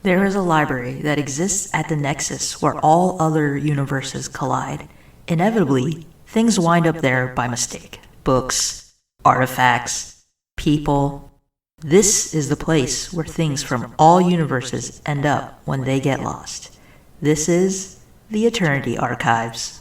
There is a library that exists at the nexus where all other universes collide. Inevitably, things wind up there by mistake. Books, artifacts, people. This is the place where things from all universes end up when they get lost. This is the Eternity Archives.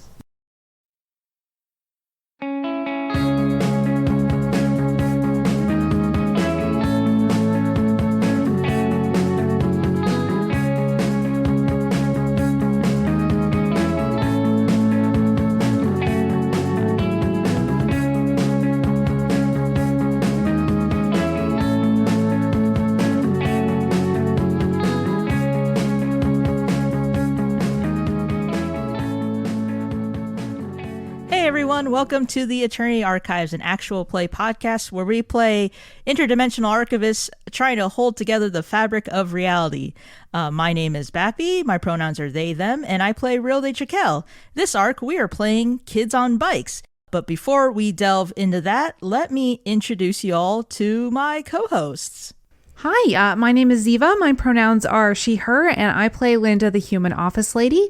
Welcome to the Eternity Archives, an actual play podcast where we play interdimensional archivists trying to hold together the fabric of reality. My name is Bappy, my pronouns are they, them, and I play Real de Chakel. This arc, we are playing Kids on Bikes. But before we delve into that, let me introduce you all to my co-hosts. Hi, my name is Ziva. My pronouns are she, her, and I play Linda, the human office lady,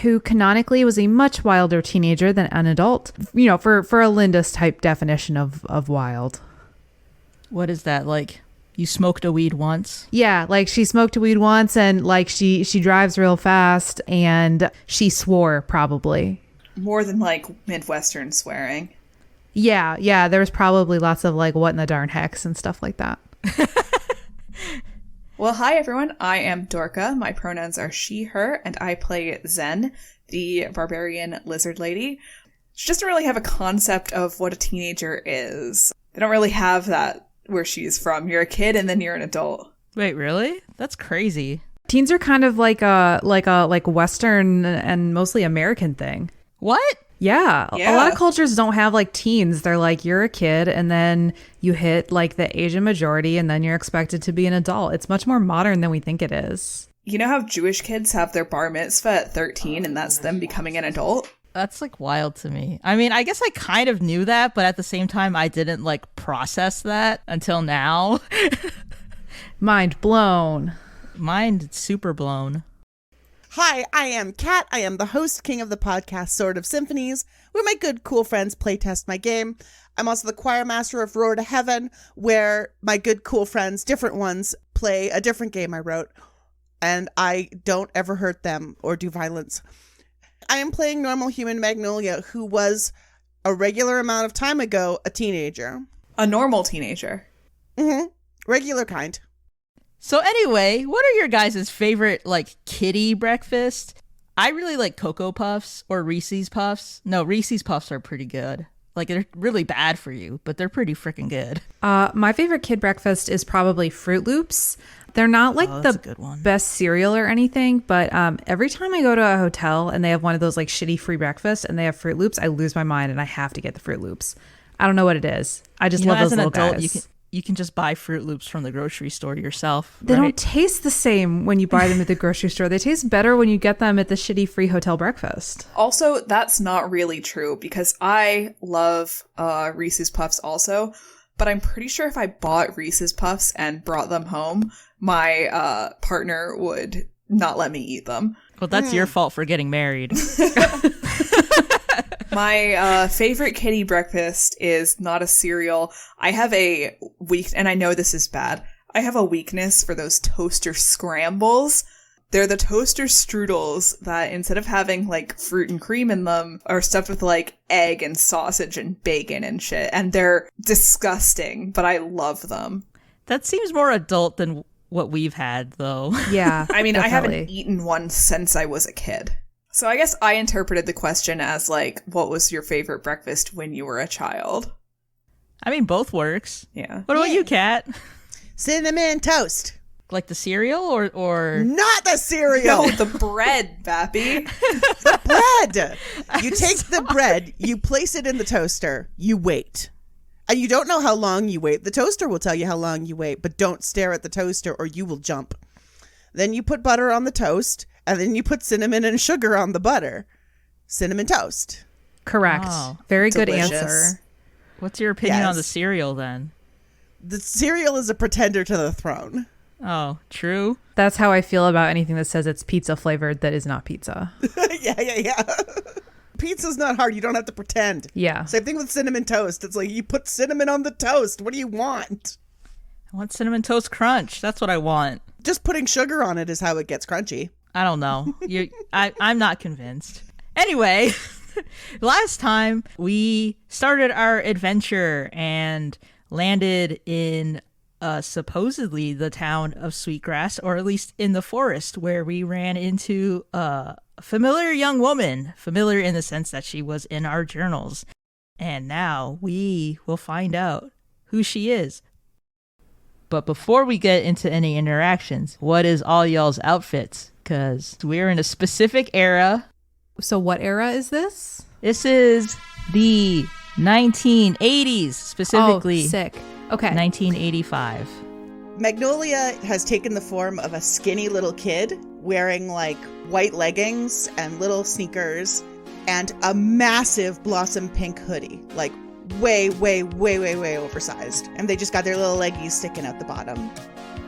who canonically was a much wilder teenager than an adult. You know, for a Linda's type definition of wild. What is that, like? You smoked a weed once? Yeah, like she smoked a weed once, and like she drives real fast, and she swore probably. More than like Midwestern swearing. Yeah, there was probably lots of like what in the darn hex and stuff like that. Well, hi everyone, I am Dorca, my pronouns are she, her, and I play Zen, the barbarian lizard lady. She doesn't really have a concept of what a teenager is. They don't really have that where she's from. You're a kid and then you're an adult. Wait, really? That's crazy. Teens are kind of like a Western and mostly American thing. What? Yeah. A lot of cultures don't have like teens. They're like, you're a kid and then you hit like the Asian majority and then you're expected to be an adult. It's much more modern than we think it is. You know how Jewish kids have their bar mitzvah at 13 and that's them becoming an adult? That's like wild to me. I mean, I guess I kind of knew that, but at the same time, I didn't like process that until now. Mind blown. Mind super blown. Hi, I am Kat. I am the host, king of the podcast Sword of Symphonies, where my good, cool friends playtest my game. I'm also the choir master of Roar to Heaven, where my good, cool friends, different ones, play a different game I wrote, and I don't ever hurt them or do violence. I am playing normal human Magnolia, who was a regular amount of time ago a teenager. A normal teenager. Mm-hmm. Regular kind. So anyway, what are your guys' favorite, like, kiddie breakfast? I really like Cocoa Puffs or Reese's Puffs. No, Reese's Puffs are pretty good. Like, they're really bad for you, but they're pretty freaking good. My favorite kid breakfast is probably Fruit Loops. They're not like the best cereal or anything, but every time I go to a hotel and they have one of those, like, shitty free breakfasts and they have Fruit Loops, I lose my mind and I have to get the Fruit Loops. I don't know what it is. I just love those little guys. You can just buy Fruit Loops from the grocery store yourself. They don't taste the same when you buy them at the grocery store. They taste better when you get them at the shitty free hotel breakfast. Also, that's not really true because I love Reese's Puffs also, but I'm pretty sure if I bought Reese's Puffs and brought them home, my partner would not let me eat them. Well, that's your fault for getting married. My favorite kiddie breakfast is not a cereal. I have a and I know this is bad, I have a weakness for those toaster scrambles. They're the toaster strudels that instead of having like fruit and cream in them are stuffed with like egg and sausage and bacon and shit. And they're disgusting, but I love them. That seems more adult than what we've had, though. Yeah. I mean, definitely. I haven't eaten one since I was a kid. So I guess I interpreted the question as, like, what was your favorite breakfast when you were a child? I mean, both works. Yeah. What about you, Kat? Cinnamon toast. Like the cereal or... Not the cereal! No, the bread, Bappy. The bread! You take the bread, you place it in the toaster, you wait. And you don't know how long you wait. The toaster will tell you how long you wait, but don't stare at the toaster or you will jump. Then you put butter on the toast, and then you put cinnamon and sugar on the butter. Cinnamon toast. Correct. Wow. Very Delicious. good answer. What's your opinion on the cereal, then? The cereal is a pretender to the throne. Oh, true. That's how I feel about anything that says it's pizza flavored that is not pizza. Yeah. Pizza's not hard. You don't have to pretend. Yeah. Same thing with cinnamon toast. It's like you put cinnamon on the toast. What do you want? I want Cinnamon Toast Crunch. That's what I want. Just putting sugar on it is how it gets crunchy. I don't know. I'm not convinced. Anyway, last time we started our adventure and landed in supposedly the town of Sweetgrass, or at least in the forest, where we ran into a familiar young woman, familiar in the sense that she was in our journals. And now we will find out who she is. But before we get into any interactions, what is all y'all's outfits? Because we're in a specific era. So what era is this? This is the 1980s, specifically. Oh, sick. Okay. 1985. Magnolia has taken the form of a skinny little kid wearing like white leggings and little sneakers and a massive blossom pink hoodie, like way oversized. And they just got their little leggies sticking out the bottom.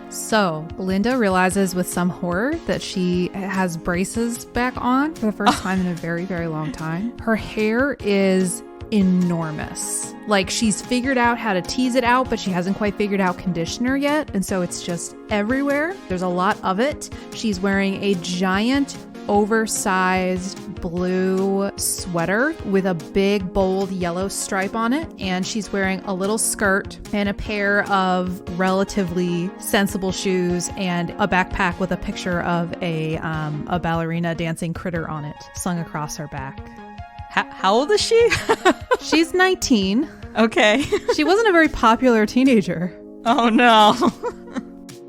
So Linda realizes with some horror that she has braces back on for the first time in a very, very long time. Her hair is enormous. Like, she's figured out how to tease it out, but she hasn't quite figured out conditioner yet. And so it's just everywhere. There's a lot of it. She's wearing a giant oversized blue sweater with a big bold yellow stripe on it, and she's wearing a little skirt and a pair of relatively sensible shoes and a backpack with a picture of a ballerina dancing critter on it slung across her back. How old is she? She's 19. Okay. She wasn't a very popular teenager. Oh no.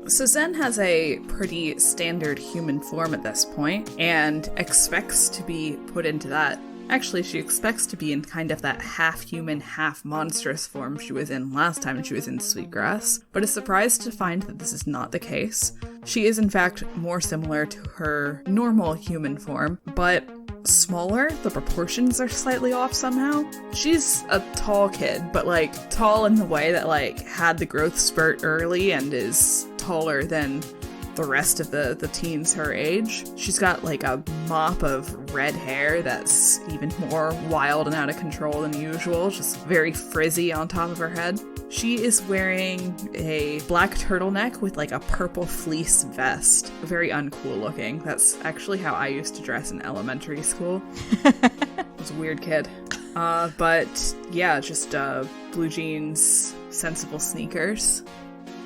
So Zen has a pretty standard human form at this point and expects to be put into that. Actually, she expects to be in kind of that half-human, half-monstrous form she was in last time she was in Sweetgrass, but is surprised to find that this is not the case. She is, in fact, more similar to her normal human form, but smaller. The proportions are slightly off somehow. She's a tall kid, but like tall in the way that like had the growth spurt early and is taller than the rest of the teens her age. She's got like a mop of red hair that's even more wild and out of control than usual, just very frizzy on top of her head. She is wearing a black turtleneck with like a purple fleece vest. Very uncool looking. That's actually how I used to dress in elementary school. I was a weird kid. But yeah, just blue jeans, sensible sneakers.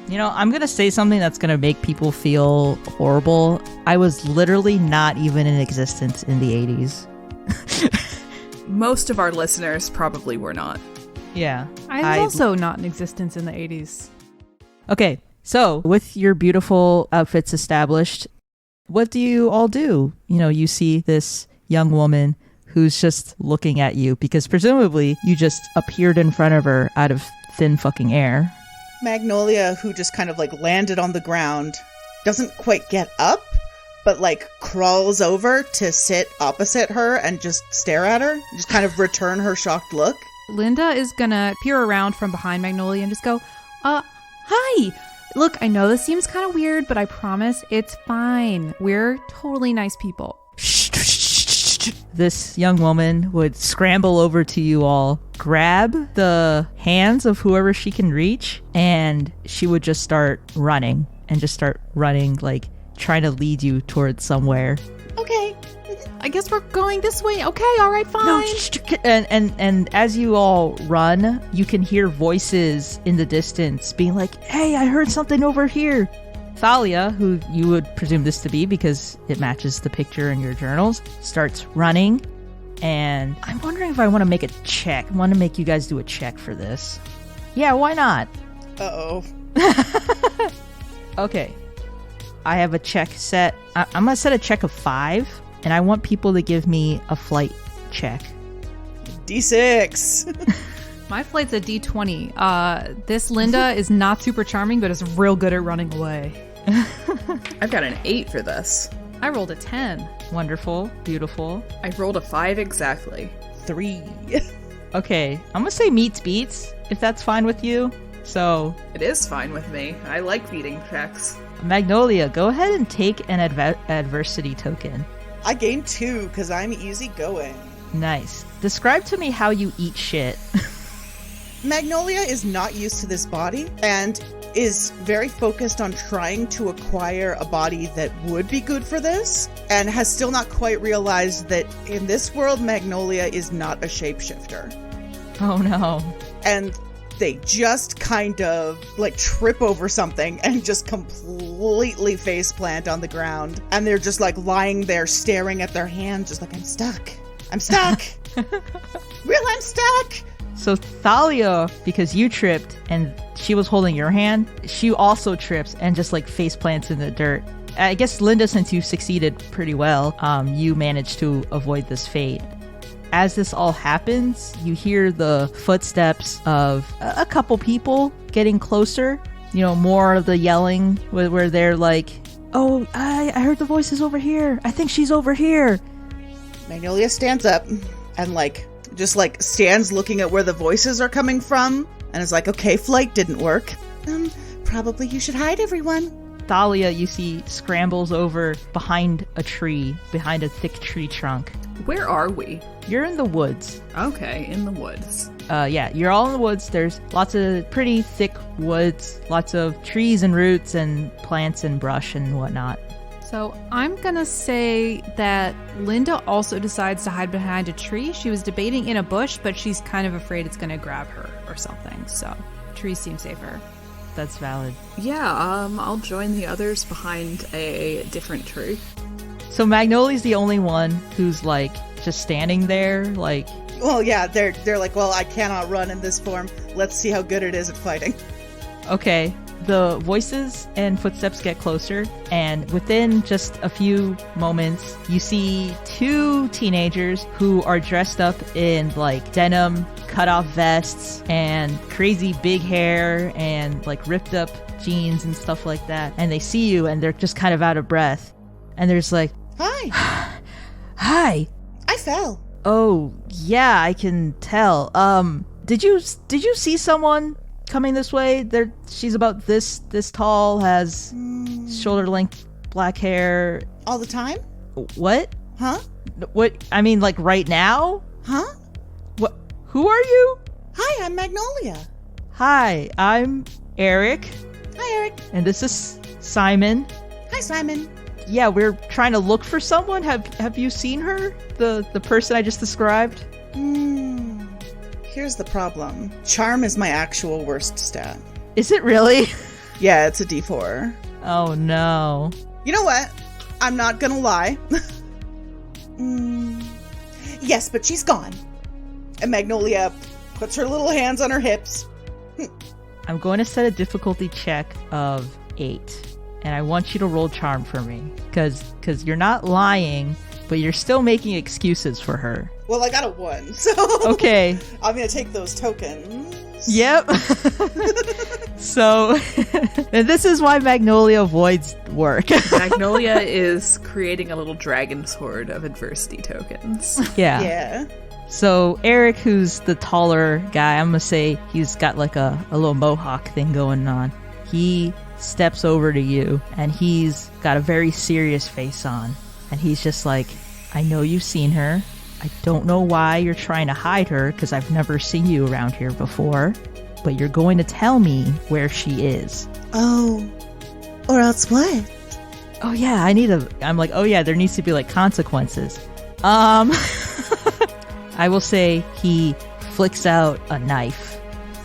You know, I'm going to say something that's going to make people feel horrible. I was literally not even in existence in the 80s. Most of our listeners probably were not. Yeah. I was also not in existence in the 80s. Okay, so with your beautiful outfits established, what do you all do? You know, you see this young woman who's just looking at you because presumably you just appeared in front of her out of thin fucking air. Magnolia, who just kind of like landed on the ground, doesn't quite get up, but like crawls over to sit opposite her and just stare at her, just kind of return her shocked look. Linda is gonna peer around from behind Magnolia and just go, hi! Look, I know this seems kind of weird, but I promise it's fine. We're totally nice people. This young woman would scramble over to you all, grab the hands of whoever she can reach, and she would just start running, like trying to lead you towards somewhere. Okay, I guess we're going this way. Okay, all right, fine. No, and as you all run, you can hear voices in the distance being like, hey, I heard something over here. Thalia, who you would presume this to be because it matches the picture in your journals, starts running. And I'm wondering if I want to make a check. I want to make you guys do a check for this. Yeah, why not? Uh-oh. Okay. I have a check set. I'm going to set a check of 5, and I want people to give me a flight check. D6. My flight's a D20. This Linda is not super charming, but is real good at running away. I've got an 8 for this. I rolled a 10. Wonderful. Beautiful. I rolled a 5 exactly. 3. Okay. I'm going to say meets beats, if that's fine with you. So it is fine with me. I like beating checks. Magnolia, go ahead and take an adversity token. I gained 2 because I'm easygoing. Nice. Describe to me how you eat shit. Magnolia is not used to this body and is very focused on trying to acquire a body that would be good for this, and has still not quite realized that in this world, Magnolia is not a shapeshifter. Oh no. And they just kind of like trip over something and just completely faceplant on the ground. And they're just like lying there staring at their hand, just like, I'm stuck. I'm stuck. I'm stuck. So Thalia, because you tripped and she was holding your hand, she also trips and just like face plants in the dirt. I guess Linda, since you succeeded pretty well, you managed to avoid this fate. As this all happens, you hear the footsteps of a couple people getting closer. You know, more of the yelling where they're like, oh, I heard the voices over here. I think she's over here. Magnolia stands up and just stands looking at where the voices are coming from, and is like, okay, flight didn't work. Probably you should hide, everyone. Thalia, you see, scrambles over behind a tree, behind a thick tree trunk. Where are we? You're in the woods. Okay, in the woods. Yeah, you're all in the woods. There's lots of pretty thick woods, lots of trees and roots and plants and brush and whatnot. So I'm gonna say that Linda also decides to hide behind a tree. She was debating in a bush, but she's kind of afraid it's gonna grab her or something. So trees seem safer. That's valid. Yeah, I'll join the others behind a different tree. So Magnolia's the only one who's like just standing there, like. Well, yeah, they're like, well, I cannot run in this form. Let's see how good it is at fighting. Okay. The voices and footsteps get closer, and within just a few moments, you see 2 teenagers who are dressed up in like denim cutoff vests and crazy big hair and like ripped up jeans and stuff like that. And they see you and they're just kind of out of breath. And there's like, hi. Hi. I fell. Oh, yeah, I can tell. Did you see someone coming this way? She's about this tall, has shoulder length black hair. All the time? What? Huh? What? I mean, like right now? Huh? What? Who are you? Hi, I'm Magnolia. Hi, I'm Eric. Hi, Eric. And this is Simon. Hi, Simon. Yeah, we're trying to look for someone. Have you seen her? The person I just described? Here's the problem. Charm is my actual worst stat. Is it really? Yeah, it's a D4. Oh no. You know what? I'm not gonna lie. Yes, but she's gone. And Magnolia puts her little hands on her hips. I'm going to set a difficulty check of 8. And I want you to roll charm for me. Because you're not lying, but you're still making excuses for her. Well, I got a 1, so... Okay. I'm going to take those tokens. Yep. So, and this is why Magnolia avoids work. Magnolia is creating a little dragon sword of adversity tokens. Yeah. Yeah. So Eric, who's the taller guy, I'm going to say he's got like a little mohawk thing going on. He steps over to you and he's got a very serious face on. And he's just like, I know you've seen her. I don't know why you're trying to hide her because I've never seen you around here before. But you're going to tell me where she is. Oh. Or else what? Oh yeah, I'm like, oh yeah, there needs to be like consequences. I will say he flicks out a knife.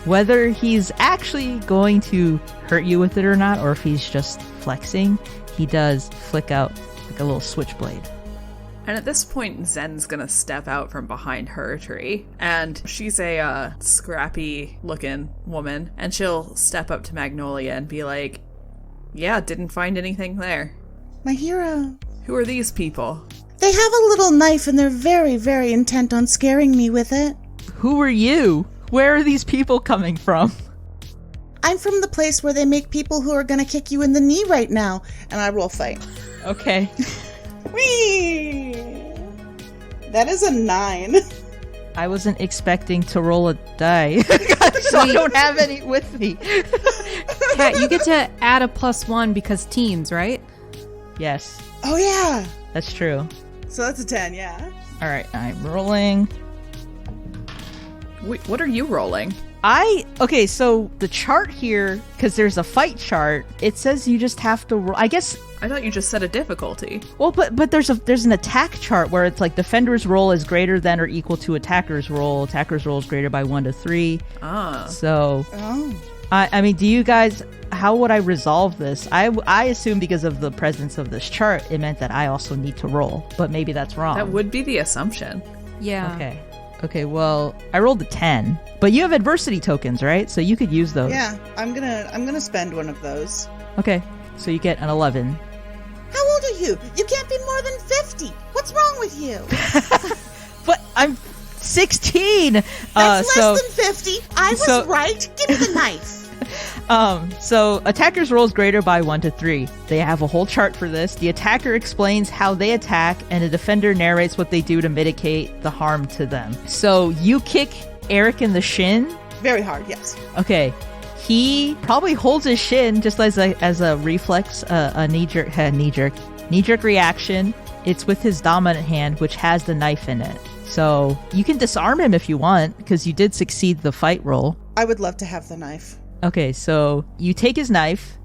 Whether he's actually going to hurt you with it or not, or if he's just flexing, he does flick out like a little switchblade. And at this point, Zen's gonna step out from behind her tree, and she's a scrappy-looking woman, and she'll step up to Magnolia and be like, yeah, didn't find anything there. My hero. Who are these people? They have a little knife and they're very, very intent on scaring me with it. Who are you? Where are these people coming from? I'm from the place where they make people who are gonna kick you in the knee right now, and I roll fight. Okay. Whee! That is a 9. I wasn't expecting to roll a die, so I don't have any with me. Kat, you get to add a +1 because teams, right? Yes, Oh, yeah. that's true. So that's a 10, yeah. All right, I'm rolling. Wait, what are you rolling? Okay, so the chart here, because there's a fight chart, it says you just have to roll. I guess. I thought you just said a difficulty. Well, but there's an attack chart where it's like defender's roll is greater than or equal to attacker's roll. Attacker's roll is greater by 1 to 3. Ah. So, Oh. I mean, do you guys? How would I resolve this? I assume because of the presence of this chart, it meant that I also need to roll, but maybe that's wrong. That would be the assumption. Yeah. Okay. Well, I rolled a 10, but you have adversity tokens, right? So you could use those. Yeah, I'm gonna spend one of those. Okay. So you get an 11. How old are you? You can't be more than 50. What's wrong with you? But I'm 16. That's less than 50. I was right. Give me the knife. So attacker's roll is greater by 1 to 3. They have a whole chart for this. The attacker explains how they attack, and the defender narrates what they do to mitigate the harm to them. So you kick Eric in the shin. Very hard, yes. Okay. He probably holds his shin just as a reflex, a knee-jerk reaction. It's with his dominant hand, which has the knife in it. So you can disarm him if you want, because you did succeed the fight roll. I would love to have the knife. Okay, so you take his knife.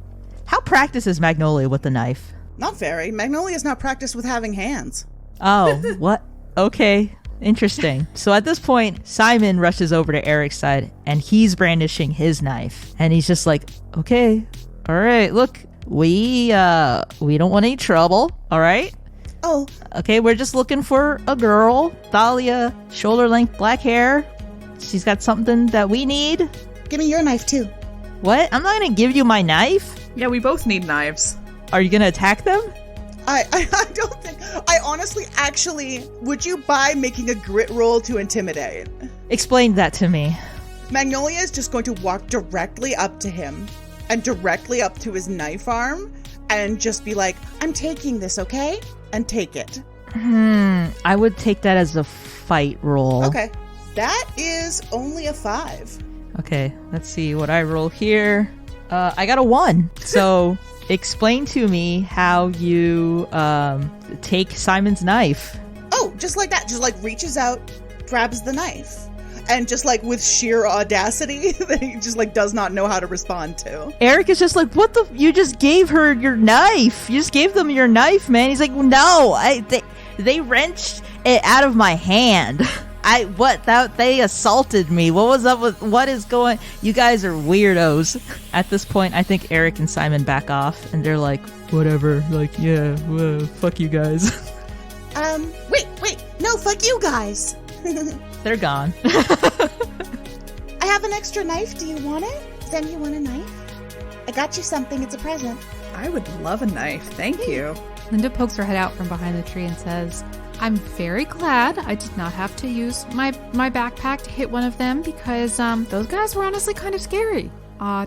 How practiced is Magnolia with the knife? Not very. Magnolia's not practiced with having hands. Oh, what? Okay, interesting. So at this point, Simon rushes over to Eric's side, and he's brandishing his knife. And he's just like, okay, all right, look, we don't want any trouble, all right? Oh. Okay, we're just looking for a girl. Thalia, shoulder-length black hair. She's got something that we need. Give me your knife, too. What? I'm not gonna give you my knife? Yeah, we both need knives. Are you gonna attack them? I don't think... I honestly, actually, would you buy making a grit roll to intimidate? Explain that to me. Magnolia is just going to walk directly up to him and directly up to his knife arm and just be like, I'm taking this, okay? And take it. I would take that as a fight roll. Okay. That is only a 5. Okay, let's see what I roll here. I got a 1. So explain to me how you take Simon's knife. Oh, just like that. Just like reaches out, grabs the knife. And just like with sheer audacity that he just like does not know how to respond to. Eric is just like, what the? You just gave her your knife. You just gave them your knife, man. He's like, no, they wrenched it out of my hand. They assaulted me. What was up with, what is going, you guys are weirdos. At this point, I think Eric and Simon back off, and they're like, whatever, like, yeah, well, fuck you guys. Wait, no, fuck you guys. They're gone. I have an extra knife. Do you want it? Does you want a knife? I got you something. It's a present. I would love a knife. Thank you. Linda pokes her head out from behind the tree and says, I'm very glad I did not have to use my backpack to hit one of them because those guys were honestly kind of scary.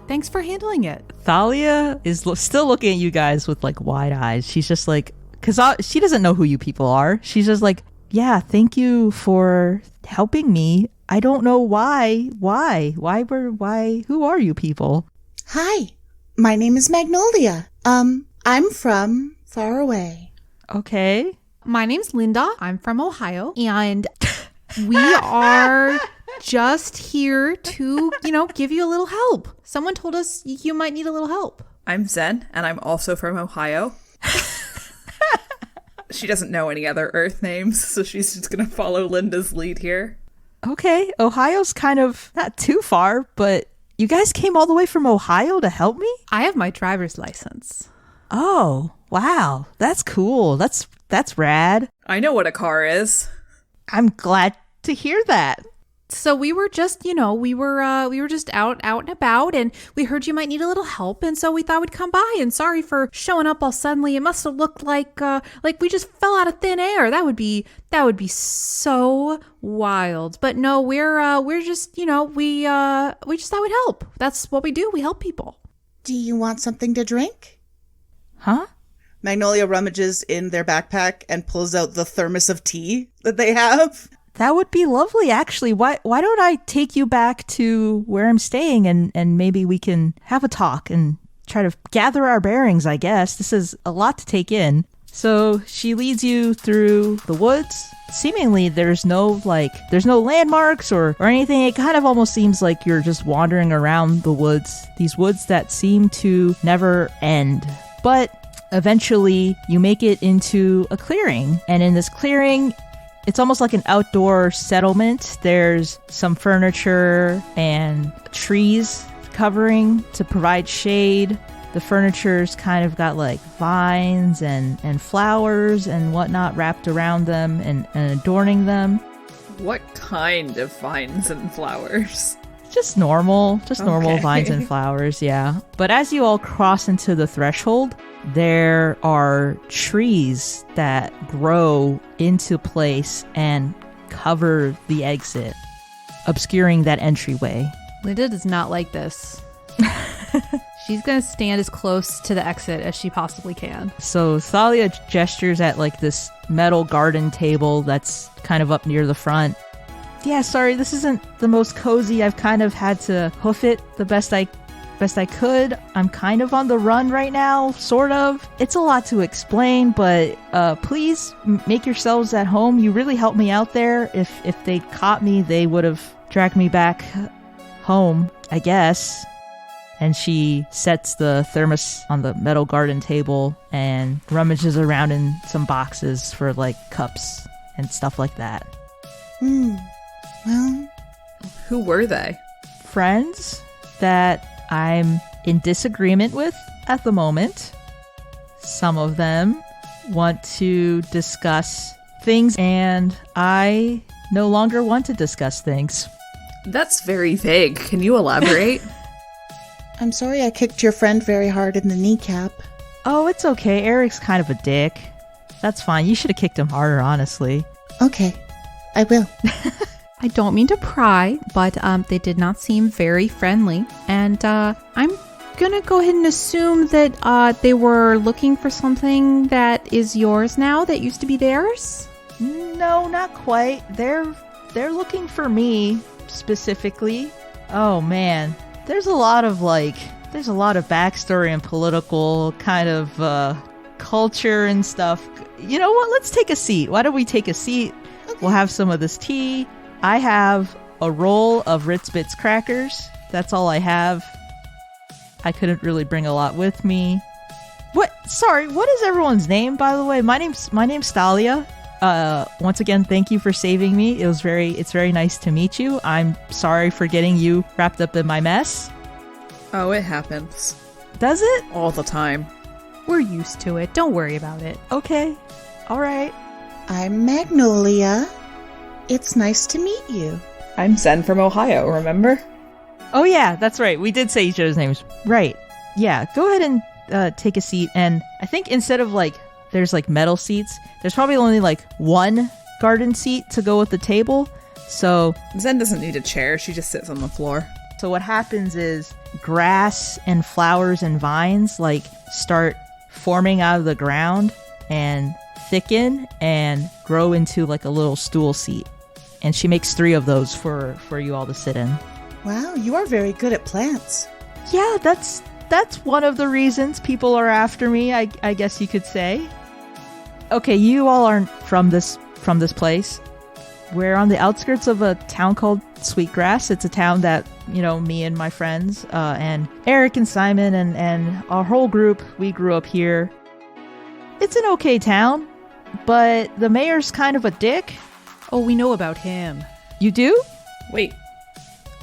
Thanks for handling it. Thalia is still looking at you guys with like wide eyes. She's just like, because she doesn't know who you people are. She's just like, yeah, thank you for helping me. I don't know why, who are you people? Hi, my name is Magnolia. I'm from far away. Okay. My name's Linda. I'm from Ohio. And we are just here to, give you a little help. Someone told us you might need a little help. I'm Zen, and I'm also from Ohio. She doesn't know any other Earth names, so she's just going to follow Linda's lead here. Okay, Ohio's kind of not too far, but you guys came all the way from Ohio to help me? I have my driver's license. Oh, wow. That's cool. That's rad. I know what a car is. I'm glad to hear that. So we were just, we were just out and about, and we heard you might need a little help, and so we thought we'd come by. And sorry for showing up all suddenly. It must have looked like we just fell out of thin air. That would be so wild. But no, we're just, we just thought we'd help. That's what we do. We help people. Do you want something to drink? Huh? Magnolia rummages in their backpack and pulls out the thermos of tea that they have. That would be lovely, actually. Why don't I take you back to where I'm staying and maybe we can have a talk and try to gather our bearings, I guess. This is a lot to take in. So she leads you through the woods. Seemingly there's no landmarks or anything. It kind of almost seems like you're just wandering around the woods. These woods that seem to never end. But eventually you make it into a clearing. And in this clearing, it's almost like an outdoor settlement. There's some furniture and trees covering to provide shade. The furniture's kind of got like vines and flowers and whatnot wrapped around them and adorning them. What kind of vines and flowers? Just normal vines and flowers, yeah. But as you all cross into the threshold, there are trees that grow into place and cover the exit, obscuring that entryway. Linda does not like this. She's going to stand as close to the exit as she possibly can. So Thalia gestures at like this metal garden table that's kind of up near the front. Yeah, sorry, this isn't the most cozy. I've kind of had to hoof it the best I could. I'm kind of on the run right now, sort of. It's a lot to explain, but please make yourselves at home. You really helped me out there. If they caught me, they would have dragged me back home, I guess. And she sets the thermos on the metal garden table and rummages around in some boxes for like cups and stuff like that. Well, who were they? Friends that I'm in disagreement with at the moment. Some of them want to discuss things, and I no longer want to discuss things. That's very vague. Can you elaborate? I'm sorry I kicked your friend very hard in the kneecap. Oh, it's okay. Eric's kind of a dick. That's fine. You should have kicked him harder, honestly. Okay, I will. I don't mean to pry, but they did not seem very friendly. And I'm gonna go ahead and assume that they were looking for something that is yours now that used to be theirs? No, not quite. They're looking for me specifically. Oh man, there's a lot of backstory and political kind of culture and stuff. You know what? Let's take a seat. Why don't we take a seat? Okay. We'll have some of this tea. I have a roll of Ritz Bits crackers. That's all I have. I couldn't really bring a lot with me. What? Sorry, what is everyone's name, by the way? My name's Thalia. Once again, thank you for saving me. It's very nice to meet you. I'm sorry for getting you wrapped up in my mess. Oh, it happens. Does it? All the time. We're used to it. Don't worry about it. Okay. All right. I'm Magnolia. It's nice to meet you. I'm Zen from Ohio, remember? Oh yeah, that's right. We did say each other's names. Right. Yeah, go ahead and take a seat. And I think instead of there's metal seats, there's probably only one garden seat to go with the table. So Zen doesn't need a chair. She just sits on the floor. So what happens is grass and flowers and vines start forming out of the ground and thicken and grow into a little stool seat. And she makes 3 of those for you all to sit in. Wow, you are very good at plants. Yeah, that's one of the reasons people are after me, I guess you could say. Okay, you all aren't from this place. We're on the outskirts of a town called Sweetgrass. It's a town that, me and my friends, and Eric and Simon and our whole group, we grew up here. It's an okay town, but the mayor's kind of a dick. Oh, we know about him. You do? Wait,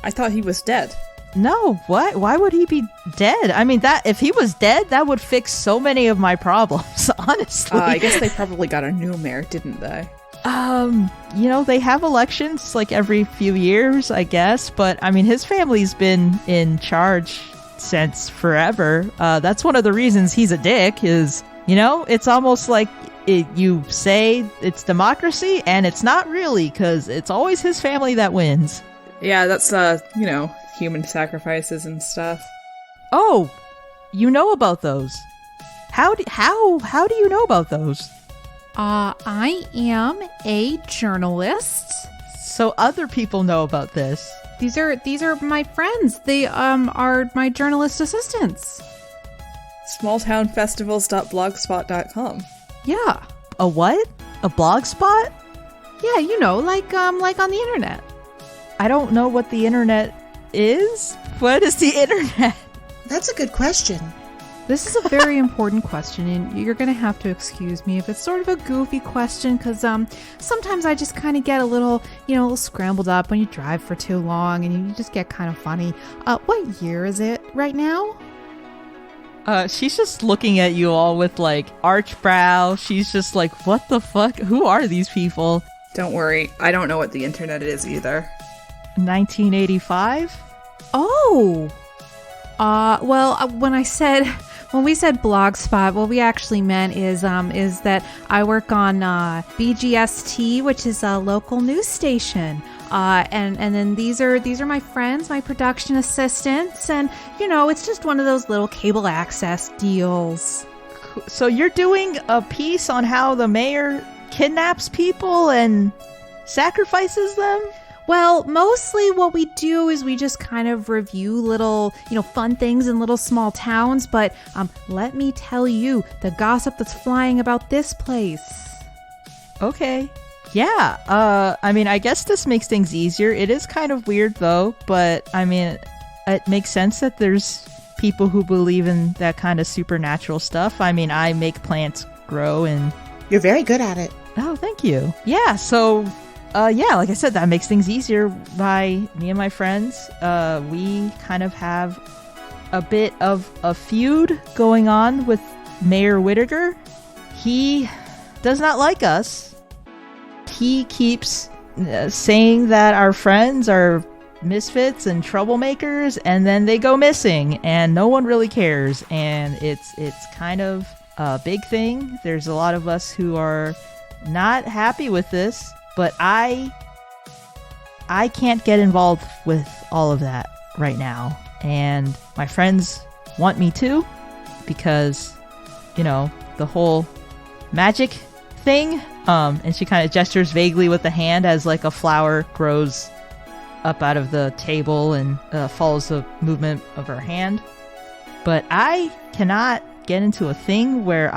I thought he was dead. No, what? Why would he be dead? I mean, that if he was dead, that would fix so many of my problems, honestly. I guess they probably got a new mayor, didn't they? They have elections every few years, I guess, but I mean, his family's been in charge since forever. That's one of the reasons he's a dick is, it's almost like you say it's democracy and it's not really, because it's always his family that wins. Yeah, that's, human sacrifices and stuff. Oh, you know about those. How do you know about those? I am a journalist So other people know about this. These are my friends. They are my journalist assistants. Smalltownfestivals.blogspot.com. Yeah. A what? A blog spot? Yeah, like on the internet. I don't know what the internet is. What is the internet? That's a good question. This is a very important question, and you're going to have to excuse me if it's sort of a goofy question, because sometimes I just kind of get a little scrambled up when you drive for too long, and you just get kind of funny. What year is it right now? She's just looking at you all with like arch brow. She's just like, what the fuck? Who are these people? Don't worry, I don't know what the internet is either. 1985? Oh! When we said Blogspot, what we actually meant is that I work on BGST, which is a local news station. And then these are my friends, my production assistants, and it's just one of those little cable access deals. So you're doing a piece on how the mayor kidnaps people and sacrifices them? Well, mostly what we do is we just kind of review little, fun things in little small towns. But let me tell you the gossip that's flying about this place. Okay. Yeah. I guess this makes things easier. It is kind of weird, though. But, it makes sense that there's people who believe in that kind of supernatural stuff. I make plants grow and... You're very good at it. Oh, thank you. Yeah, so... like I said, that makes things easier. By me and my friends, we kind of have a bit of a feud going on with Mayor Whittaker. He does not like us. He keeps saying that our friends are misfits and troublemakers, and then they go missing, and no one really cares. And it's kind of a big thing. There's a lot of us who are not happy with this. But I can't get involved with all of that right now. And my friends want me to, because, the whole magic thing. And she kind of gestures vaguely with the hand as like a flower grows up out of the table and follows the movement of her hand. But I cannot get into a thing where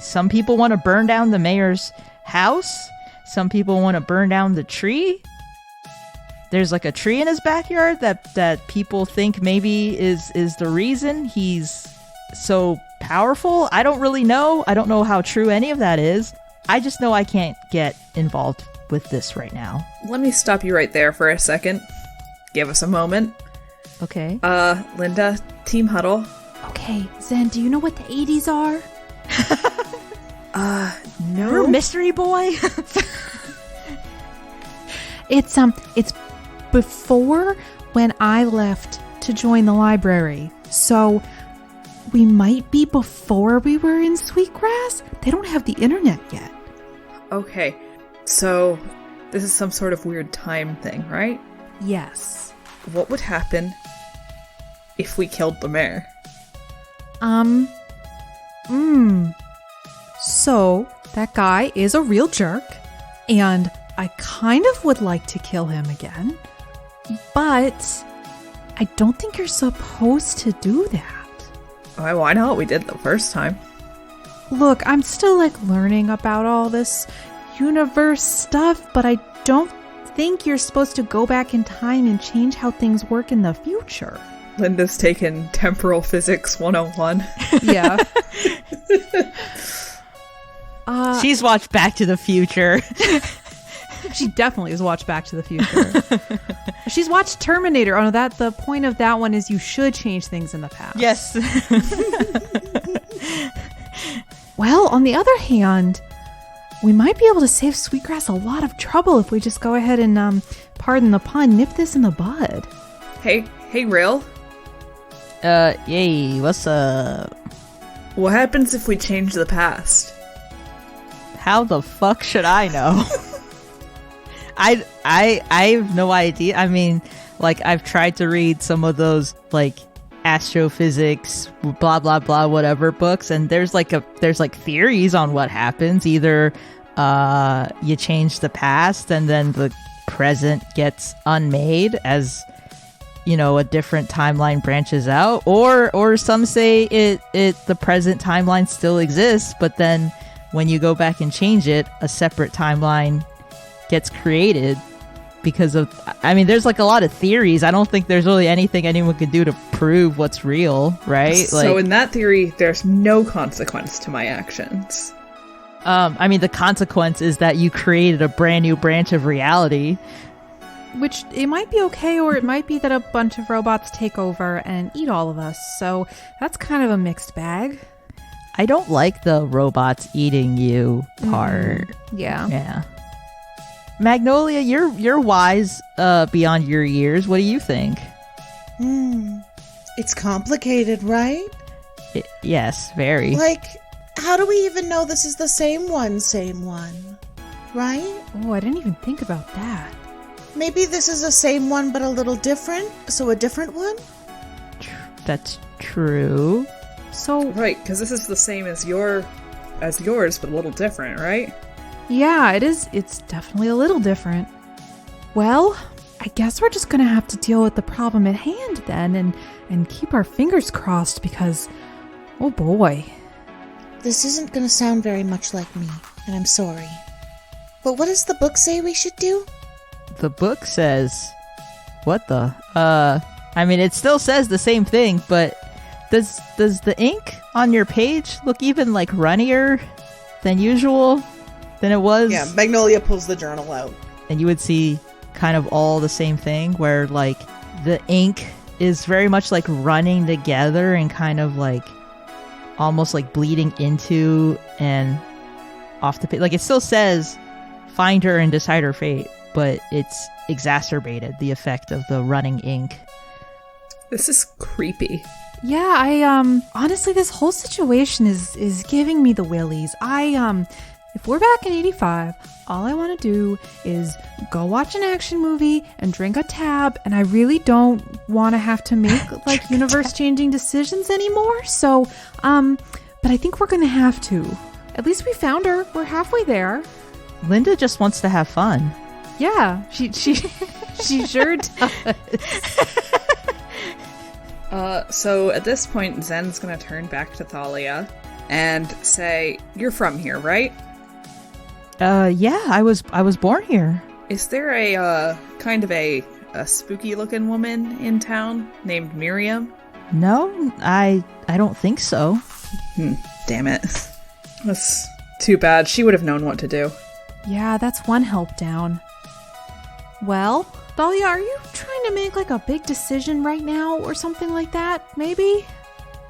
some people want to burn down the mayor's house. Some people want to burn down the tree. There's like a tree in his backyard that people think maybe is the reason he's so powerful. I don't really know. I don't know how true any of that is. I just know I can't get involved with this right now. Let me stop you right there for a second. Give us a moment. Okay. Linda, team huddle. Okay, Zen, do you know what the 80s are? No. You're a mystery boy? It's before when I left to join the library. So we might be before we were in Sweetgrass. They don't have the internet yet. Okay. So this is some sort of weird time thing, right? Yes. What would happen if we killed the mayor? So, that guy is a real jerk, and I kind of would like to kill him again, but I don't think you're supposed to do that. Why not? We did the first time. Look, I'm still learning about all this universe stuff, but I don't think you're supposed to go back in time and change how things work in the future. Linda's taken Temporal Physics 101. Yeah. She's watched Back to the Future. She definitely has watched Back to the Future. She's watched Terminator. Oh no, the point of that one is you should change things in the past. Yes. Well, on the other hand, we might be able to save Sweetgrass a lot of trouble if we just go ahead and, pardon the pun, nip this in the bud. Hey, Rail. Yay, what's up? What happens if we change the past? How the fuck should I know? I have no idea. I've tried to read some of those astrophysics, blah blah blah, whatever books, and there's there's theories on what happens. Either you change the past and then the present gets unmade as, you know, a different timeline branches out, or some say the present timeline still exists, but then when you go back and change it, a separate timeline gets created because of, I mean, there's like a lot of theories. I don't think there's really anything anyone can do to prove what's real, right? So in that theory, there's no consequence to my actions. I mean, the consequence is that you created a brand new branch of reality. Which, it might be okay, or it might be that a bunch of robots take over and eat all of us. So that's kind of a mixed bag. I don't like the robots eating you part. Yeah. Yeah. Magnolia, you're wise beyond your years. What do you think? It's complicated, right? Yes, very. Like, how do we even know this is the same one, right? Oh, I didn't even think about that. Maybe this is the same one but a little different, so a different one? That's true. So right, because this is the same as yours, but a little different, right? Yeah, it is. It's definitely a little different. Well, I guess we're just gonna have to deal with the problem at hand then, and keep our fingers crossed because, oh boy. This isn't gonna sound very much like me, and I'm sorry. But what does the book say we should do? The book says, what the? I mean, it still says the same thing, but does the ink on your page look even like runnier than usual than it was? Yeah, Magnolia pulls the journal out. And you would see kind of all the same thing where like the ink is very much like running together and kind of like almost like bleeding into and off the page. Like it still says find her and decide her fate, but it's exacerbated the effect of the running ink. This is creepy. Yeah, I honestly this whole situation is giving me the willies. If we're back in 85, all I want to do is go watch an action movie and drink a tab, and I really don't want to have to make like universe-changing decisions anymore. So, but I think we're going to have to. At least we found her. We're halfway there. Linda just wants to have fun. Yeah, she sure does. So at this point, Zen's gonna turn back to Thalia and say, "You're from here, right?" Yeah, I was born here. Is there a kind of a spooky-looking woman in town named Miriam? No, I don't think so. Damn it. That's too bad. She would have known what to do. Yeah, that's one help down. Well, Thalia, are you trying to make like a big decision right now or something like that, maybe?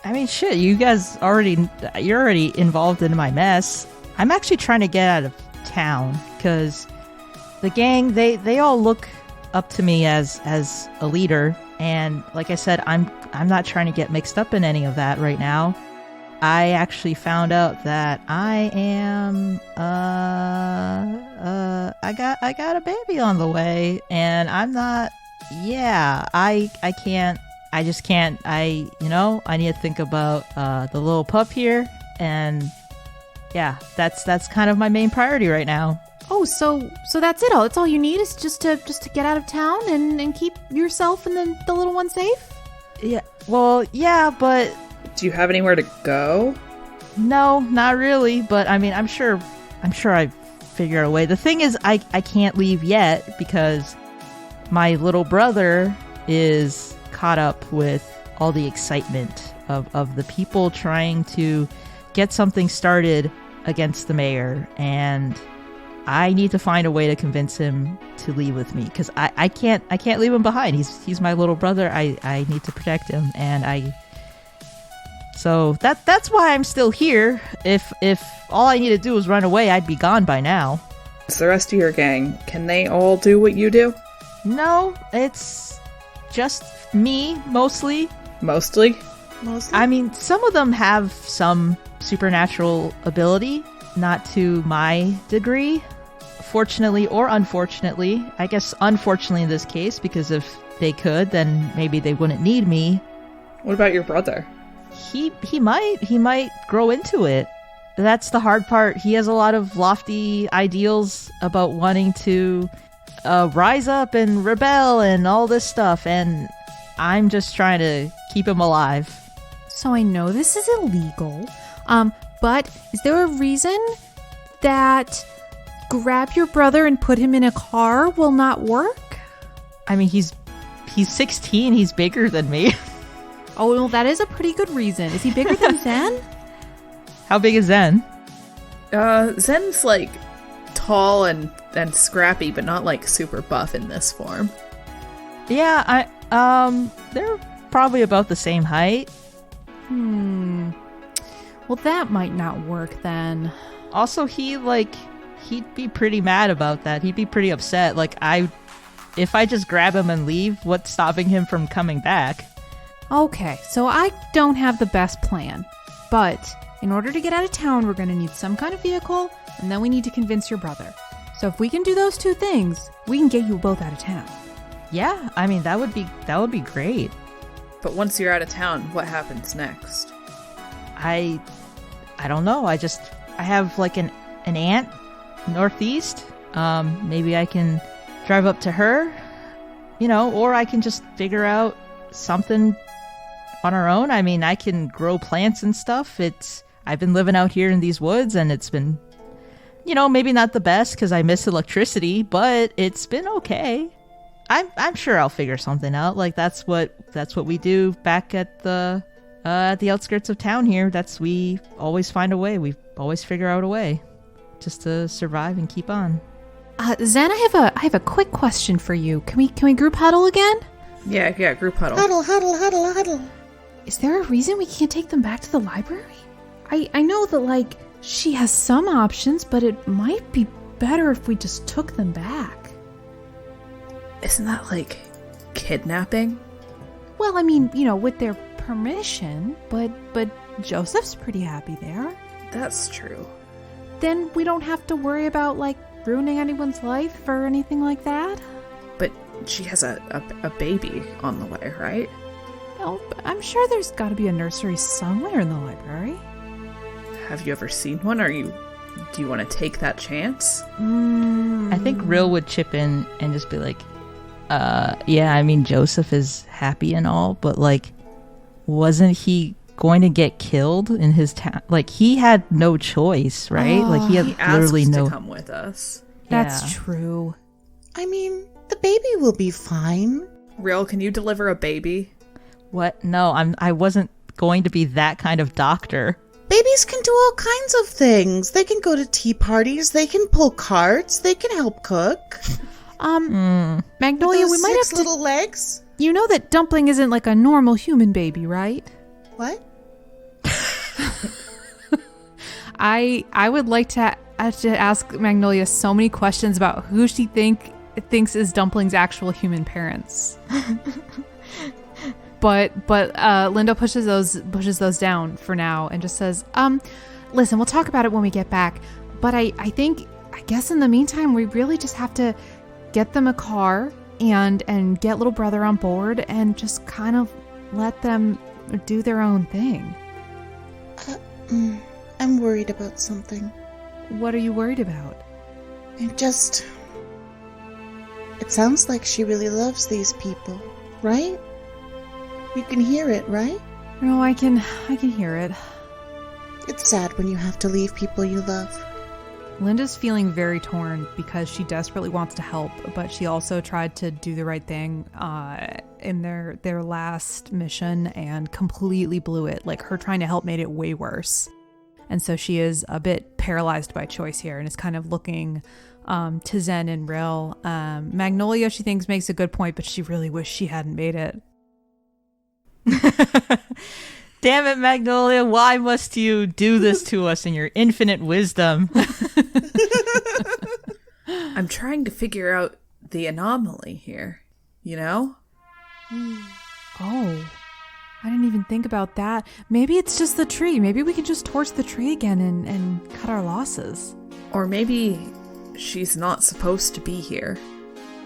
I mean, shit, you're already involved in my mess. I'm actually trying to get out of town because the gang, they all look up to me as a leader, and like I said, I'm not trying to get mixed up in any of that right now. I actually found out that I am I got a baby on the way, and I'm not. Yeah, I just can't. I need to think about the little pup here, and yeah, that's kind of my main priority right now. Oh, so that's it all. That's all you need is just to get out of town and keep yourself and then the little one safe? Yeah. Well, yeah, but do you have anywhere to go? No, not really, but I mean, I'm sure I figure out a way. The thing is, I can't leave yet because my little brother is caught up with all the excitement of the people trying to get something started against the mayor, and I need to find a way to convince him to leave with me because I can't leave him behind. He's my little brother. I need to protect him, and so that's why I'm still here. If all I need to do is run away, I'd be gone by now. It's the rest of your gang. Can they all do what you do? No, it's just me mostly. Mostly? I mean, some of them have some supernatural ability, not to my degree. Fortunately or unfortunately. I guess unfortunately in this case, because if they could, then maybe they wouldn't need me. What about your brother? He might grow into it. that's the hard part. He has a lot of lofty ideals about wanting to rise up and rebel and all this stuff, and I'm just trying to keep him alive. So I know this is illegal, but is there a reason that grab your brother and put him in a car will not work? I mean, he's 16. He's bigger than me. Oh, well, that is a pretty good reason. Is he bigger than Zen? How big is Zen? Zen's like tall and scrappy, but not like super buff in this form. Yeah, they're probably about the same height. Well, that might not work then. Also, he'd be pretty mad about that. He'd be pretty upset. Like, if I just grab him and leave, what's stopping him from coming back? Okay, so I don't have the best plan, but in order to get out of town, we're going to need some kind of vehicle, and then we need to convince your brother. So if we can do those two things, we can get you both out of town. Yeah, I mean, that would be great. But once you're out of town, what happens next? I don't know. I have like an aunt northeast. Maybe I can drive up to her, or I can just figure out something on our own. I mean, I can grow plants and stuff. I've been living out here in these woods, and it's been, maybe not the best because I miss electricity, but it's been okay. I'm sure I'll figure something out. Like that's what we do back at the outskirts of town here. We always find a way. We always figure out a way just to survive and keep on. Zen, I have a quick question for you. Can we group huddle again? Yeah, group huddle. Huddle. Is there a reason we can't take them back to the library? I know that, she has some options, but it might be better if we just took them back. Isn't that, kidnapping? Well, I mean, with their permission, but Joseph's pretty happy there. That's true. Then we don't have to worry about, ruining anyone's life or anything like that? But she has a baby on the way, right? No, I'm sure there's got to be a nursery somewhere in the library. Have you ever seen one? Do you want to take that chance? I think Rill would chip in and just be like, yeah, I mean, Joseph is happy and all, but wasn't he going to get killed in his town? He had no choice, right? He had literally to come with us. That's true. I mean, the baby will be fine. Rill, can you deliver a baby? What? No, I wasn't going to be that kind of doctor. Babies can do all kinds of things. They can go to tea parties. They can pull carts. They can help cook. Magnolia, we might have little legs. You know that Dumpling isn't like a normal human baby, right? What? I would like to ask Magnolia so many questions about who she thinks is Dumpling's actual human parents. But Linda pushes those down for now and just says, listen, we'll talk about it when we get back. But I guess in the meantime, we really just have to get them a car and get little brother on board and just kind of let them do their own thing. I'm worried about something. What are you worried about? It sounds like she really loves these people, right? You can hear it, right? No, I can hear it. It's sad when you have to leave people you love. Linda's feeling very torn because she desperately wants to help, but she also tried to do the right thing in their last mission and completely blew it. Her trying to help made it way worse. And so she is a bit paralyzed by choice here and is kind of looking to Zen and Rill. Magnolia, she thinks, makes a good point, but she really wished she hadn't made it. Damn it, Magnolia, why must you do this to us in your infinite wisdom? I'm trying to figure out the anomaly here, Oh, I didn't even think about that. Maybe it's just the tree. Maybe we could just torch the tree again and cut our losses. Or maybe she's not supposed to be here.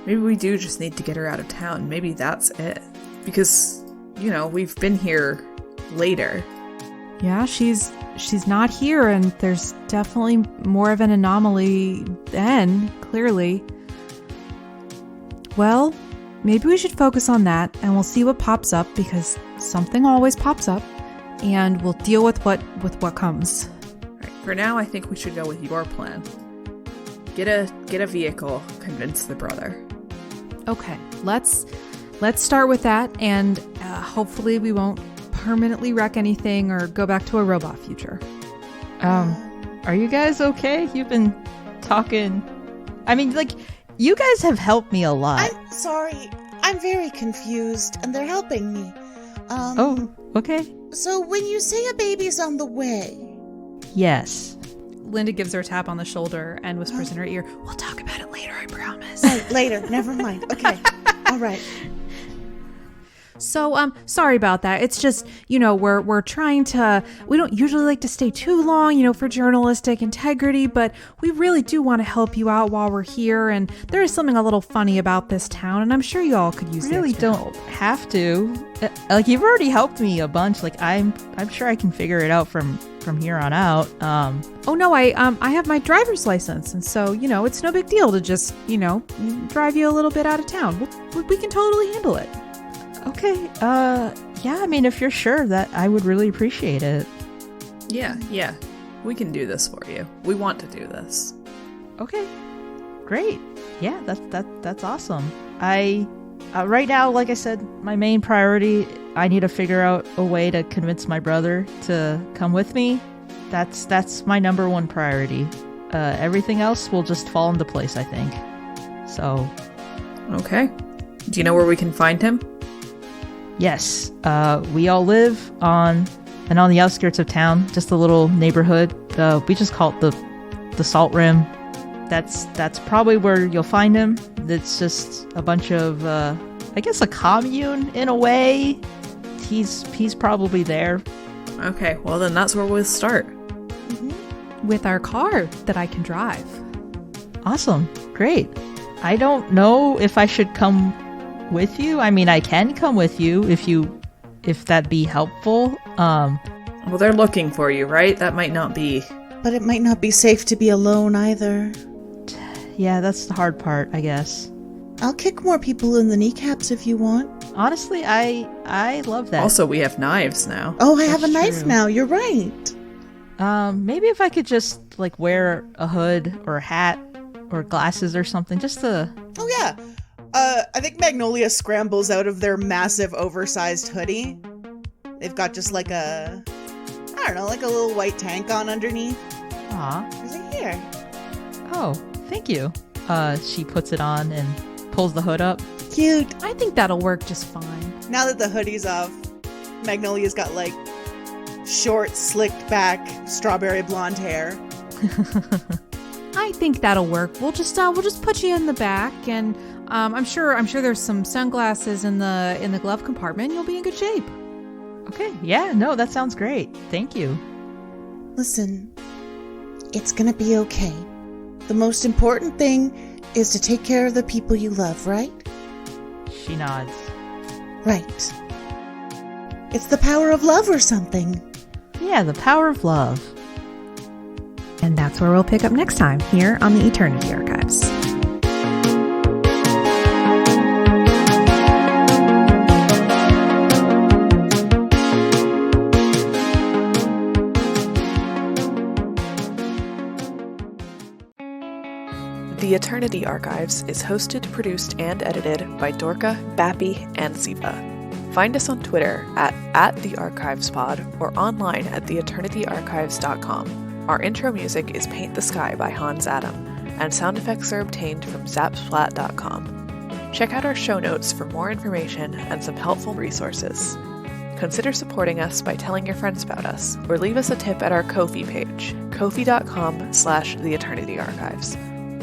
Maybe we do just need to get her out of town. Maybe that's it. Because, we've been here later. Yeah, she's not here, and there's definitely more of an anomaly then, clearly. Well, maybe we should focus on that, and we'll see what pops up, because something always pops up, and we'll deal with what comes. Right, for now, I think we should go with your plan. Get a vehicle, convince the brother. Okay, let's start with that, and hopefully we won't permanently wreck anything or go back to a robot future. Are you guys okay? You've been talking. I mean, like, you guys have helped me a lot. I'm sorry. I'm very confused, and they're helping me. Oh, okay. So when you say a baby's on the way... Yes. Linda gives her a tap on the shoulder and whispers in her ear, "We'll talk about it later, I promise." Later. Never mind. Okay. All right. So, sorry about that. It's just, we're trying to, we don't usually like to stay too long, for journalistic integrity, but we really do want to help you out while we're here. And there is something a little funny about this town, and I'm sure you all could use it. Really don't have to. Like, you've already helped me a bunch. Like, I'm sure I can figure it out from here on out. Oh no, I have my driver's license, and so, it's no big deal to just, drive you a little bit out of town. We can totally handle it. Okay, yeah, I mean, if you're sure, that I would really appreciate it. Yeah, we can do this for you. We want to do this. Okay, great. Yeah, that's awesome. Right now, like I said, my main priority, I need to figure out a way to convince my brother to come with me. That's my number one priority. Everything else will just fall into place, I think. So. Okay. Do you know where we can find him? Yes, we all live on the outskirts of town, just a little neighborhood. We just call it the Salt Rim. That's probably where you'll find him. It's just a bunch of, I guess, a commune in a way. He's probably there. Okay, well then that's where we'll start. Mm-hmm. With our car that I can drive. Awesome, great. I don't know if I should come with you. I mean, I can come with you if that'd be helpful. Well, they're looking for you, right? That might not be. But it might not be safe to be alone either. Yeah, that's the hard part, I guess. I'll kick more people in the kneecaps if you want. Honestly, I love that. Also, we have knives now. Oh, I have a knife now. You're right. Maybe if I could just like wear a hood or a hat or glasses or something, just to. Oh yeah. I think Magnolia scrambles out of their massive oversized hoodie. They've got just like a little white tank on underneath. Aw. She's like, here. Oh, thank you. She puts it on and pulls the hood up. Cute. I think that'll work just fine. Now that the hoodie's off, Magnolia's got like short, slicked back, strawberry blonde hair. I think that'll work. We'll just put you in the back, and I'm sure there's some sunglasses in the glove compartment. You'll be in good shape. Okay. Yeah. No, that sounds great. Thank you. Listen, it's gonna be okay. The most important thing is to take care of the people you love, right? She nods. Right. It's the power of love or something. Yeah, the power of love. And that's where we'll pick up next time here on the Eternity Archives. The Eternity Archives is hosted, produced, and edited by Dorca, Bappy, and Ziva. Find us on Twitter at @TheArchivesPod or online at theeternityarchives.com. Our intro music is Paint the Sky by Hans Adam, and sound effects are obtained from zapsplat.com. Check out our show notes for more information and some helpful resources. Consider supporting us by telling your friends about us, or leave us a tip at our Ko-fi page, kofi.com/theeternityarchives.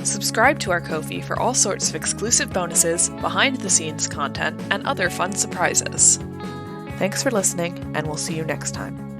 Subscribe to our Ko-fi for all sorts of exclusive bonuses, behind-the-scenes content, and other fun surprises. Thanks for listening, and we'll see you next time.